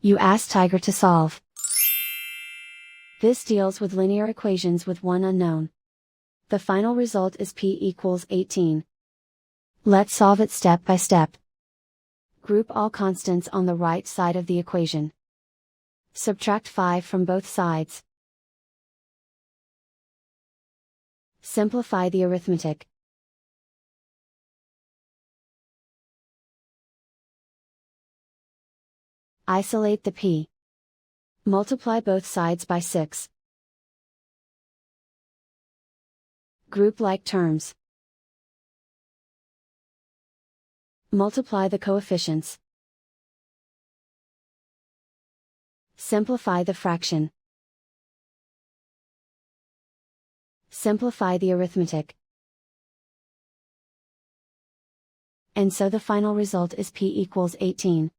You ask Tiger to solve. This deals with linear equations with one unknown. The final result is p equals 18. Let's solve it step by step. Group all constants on the right side of the equation. Subtract 5 from both sides. Simplify the arithmetic. Isolate the p. Multiply both sides by 6. Group like terms. Multiply the coefficients. Simplify the fraction. Simplify the arithmetic. And so the final result is p equals 18.